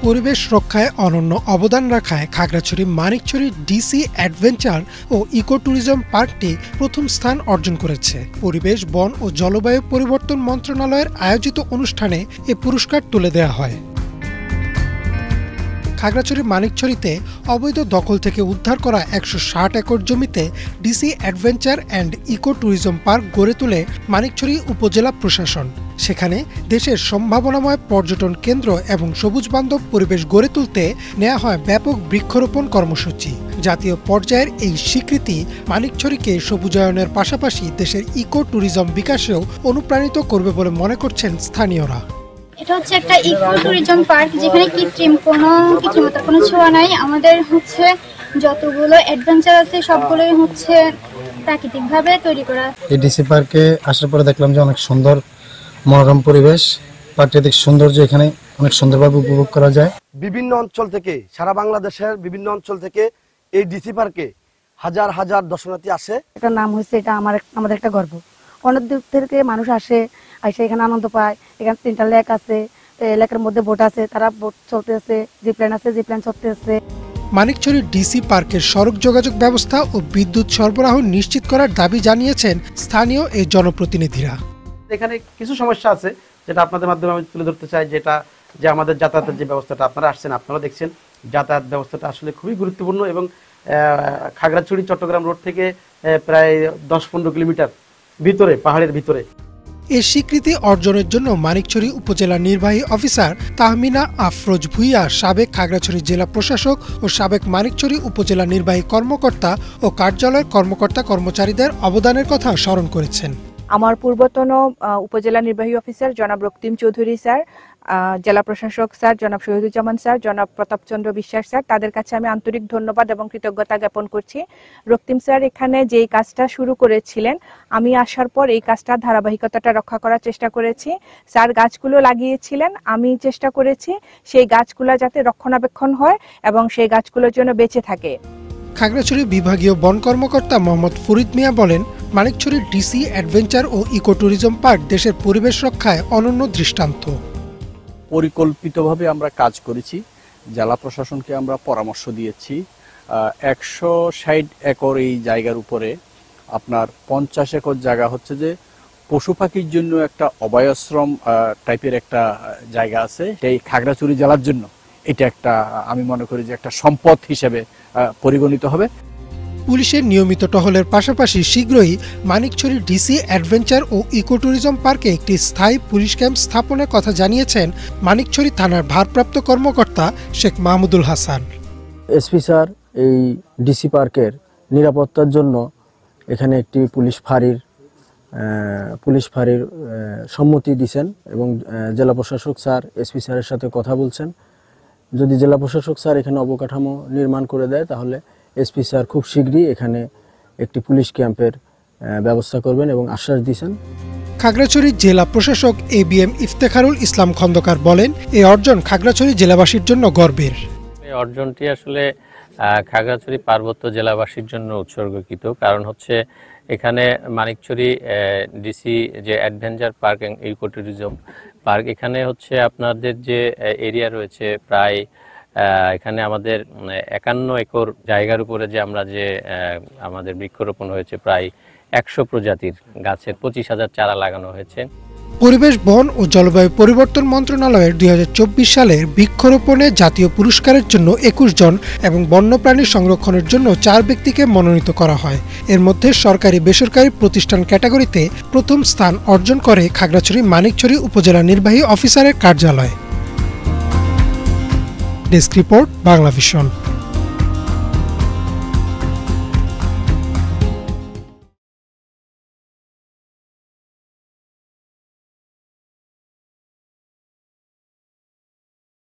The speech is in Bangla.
পরিবেশ রক্ষায় অনন্য অবদান রাখায় খাগড়াছড়ি মানিকছড়ি ডিসি অ্যাডভেঞ্চার ও ইকো ট্যুরিজম পার্কটি প্রথম স্থান অর্জন করেছে। পরিবেশ, বন ও জলবায়ু পরিবর্তন মন্ত্রণালয়ের আয়োজিত অনুষ্ঠানে এ পুরস্কার তুলে দেওয়া হয়। খাগড়াছড়ি মানিকছড়িতে অবৈধ দখল থেকে উদ্ধার করা ১৬০ একর জমিতে DC adventure and eco tourism park গড়ে তোলে মানিকছড়ি উপজেলা প্রশাসন। সেখানে দেশের সম্ভাবনাময় পর্যটন কেন্দ্র এবং সবুজ বান্ধব পরিবেশ গড়ে তুলতে নেওয়া হয় ব্যাপক বৃক্ষরোপণ কর্মসূচি। জাতীয় পর্যায়ের এই স্বীকৃতি মানিকছড়িকে সবুজায়নের পাশাপাশি দেশের ইকো ট্যুরিজম বিকাশেও অনুপ্রাণিত করবে বলে মনে করছেন স্থানীয়রা। এটা হচ্ছে একটা ইকো ট্যুরিজম পার্ক, যেখানে কৃত্রিম কোনো ছোঁয়া নাই। আমাদের হচ্ছে যতগুলো অ্যাডভেঞ্চার আছে সবগুলোই হচ্ছে প্রাকৃতিকভাবে তৈরি করা। এই ডিসি পার্কে আসার পরে দেখলাম যে অনেক সুন্দর মনোরম পরিবেশ, প্রাকৃতিক সৌন্দর্য এখানে অনেক সুন্দরভাবে উপভোগ করা যায়। বিভিন্ন অঞ্চল থেকে, সারা বাংলাদেশের বিভিন্ন অঞ্চল থেকে এই ডিসি পার্কে হাজার হাজার দর্শনার্থী আসে। এটার নাম হচ্ছে, এটা আমাদের একটা গর্ব। অনেক দূর থেকে মানুষ আসে এখানে আনন্দ পায়। এখানে 3টা লেক আছে, লেকের মধ্যে বোট আছে, তারা বোট চলতেছে, জিপ্লাইন আছে, জিপ্লাইন চলতেছে। মানিকছড়ি ডিসি পার্কের সড়ক যোগাযোগ ব্যবস্থা ও বিদ্যুৎ সরবরাহ নিশ্চিত করার দাবি জানিয়েছেন স্থানীয় এই জনপ্রতিনিধিরা। এখানে কিছু সমস্যা আছে যেটা আপনাদের মাধ্যমে আমি তুলে ধরতে চাই, যে আমাদের যাতায়াতের যে ব্যবস্থাটা, আপনারা আসছেন, আপনারা দেখছেন যাতায়াত ব্যবস্থাটা আসলে খুবই গুরুত্বপূর্ণ এবং খাগড়াছড়ি চট্টগ্রাম রোড থেকে প্রায় 10-15 কিলোমিটার ভিতরে, পাহাড়ের ভিতরে। এ স্বীকৃতি অর্জনের জন্য মানিকছড়ি উপজেলা নির্বাহী অফিসার তাহমিনা আফরোজ ভুইয়া, সাবেক খাগড়াছড়ি জেলা প্রশাসক ও সাবেক মানিকছড়ি উপজেলা নির্বাহী কর্মকর্তা ও কার্যালয়ের কর্মকর্তা কর্মচারীদের অবদানের কথা স্মরণ করেছেন। আমার পূর্বতন উপজেলা নির্বাহী অফিসার জনাব রক্তিম চৌধুরী স্যার, জেলা প্রশাসক স্যার জনাব শহীদুজ্জামান স্যার, জনাব প্রতাপচন্দ্র বিশ্বাস স্যার, তাদের কাছে আমি আন্তরিক ধন্যবাদ এবং কৃতজ্ঞতা জ্ঞাপন করছি। রক্তিম স্যার এখানে যেই কাজটা শুরু করেছিলেন, আমি আসার পর এই কাজটা ধারাবাহিকতাটা রক্ষা করার চেষ্টা করেছি। স্যার গাছগুলো লাগিয়েছিলেন, আমি চেষ্টা করেছি সেই গাছগুলো যাতে রক্ষণাবেক্ষণ হয় এবং সেই গাছগুলোর জন্য বেঁচে থাকে। খাগড়াছড়ি বিভাগীয় বন কর্মকর্তা মোহাম্মদ ফরিদ মিয়া বলেন, মানিকছড়ি ডিসি অ্যাডভেঞ্চার ও ইকো ট্যুরিজম পার্ক দেশের পরিবেশ রক্ষায় অনন্য দৃষ্টান্ত। পরিকল্পিতভাবে আমরা কাজ করেছি, জেলা প্রশাসনকে আমরা পরামর্শ দিয়েছি। 160 একর এই জায়গার উপরে আপনার 50 একর জায়গা হচ্ছে যে পশু পাখির জন্য একটা অভয়াশ্রম টাইপের একটা জায়গা আছে। এই খাগড়াছড়ি জেলার জন্য এটা একটা, আমি মনে করি যে একটা সম্পদ হিসেবে পরিগণিত হবে। পুলিশের নিয়মিত টহলের পাশাপাশি শীঘ্রই মানিকছড়ি ডিসি অ্যাডভেঞ্চার ও ইকো ট্যুরিজম পার্কে একটি স্থায়ী পুলিশ ক্যাম্প স্থাপনের কথা জানিয়েছেন মানিকছড়ি থানার ভারপ্রাপ্ত কর্মকর্তা শেখ মাহমুদুল হাসান। এসপি স্যার এই ডিসি পার্কের নিরাপত্তার জন্য এখানে একটি পুলিশ ফাঁড়ির সম্মতি দিয়েছেন এবং জেলা প্রশাসক স্যার এসপি স্যারের সাথে কথা বলছেন। যদি জেলা প্রশাসক স্যার এখানে অবকাঠামো নির্মাণ করে দেয়, তাহলে এসপি স্যার খুব শীঘ্রই এখানে একটি পুলিশ ক্যাম্পের ব্যবস্থা করবেন এবং আশ্বাস দিয়েছেন। খাগড়াছড়ি জেলা প্রশাসক ABM ইফতেখারুল ইসলাম খন্দকার বলেন, এই অর্জন খাগড়াছড়ি জেলাবাসীর জন্য গর্বের। এই অর্জনটি আসলে খাগড়াছড়ি পার্বত্য জেলাবাসীর জন্য উৎসর্গকৃত। কারণ হচ্ছে এখানে মানিকছড়ি ডিসি যে অ্যাডভেঞ্চার পার্ক এবং ইকো ট্যুরিজম পার্ক, এখানে হচ্ছে আপনাদের যে এরিয়া রয়েছে প্রায় এখানে আমাদের 51 একর জায়গার উপরে যে আমাদের বৃক্ষরোপণ হয়েছে, প্রায় 100 প্রজাতির গাছের 25,000 চারা লাগানো হয়েছে। পরিবেশ, বন ও জলবায়ু পরিবর্তন মন্ত্রণালয়ের 2024 সালের বৃক্ষরোপণে জাতীয় পুরস্কারের জন্য 21 জন এবং বন্যপ্রাণী সংরক্ষণের জন্য 4 ব্যক্তিকে মনোনীত করা হয়। এর মধ্যে সরকারি বেসরকারি প্রতিষ্ঠান ক্যাটাগরিতে প্রথম স্থান অর্জন করে খাগড়াছড়ি মানিকছড়ি উপজেলা নির্বাহী অফিসারের কার্যালয়। Desk report, Bangla vision.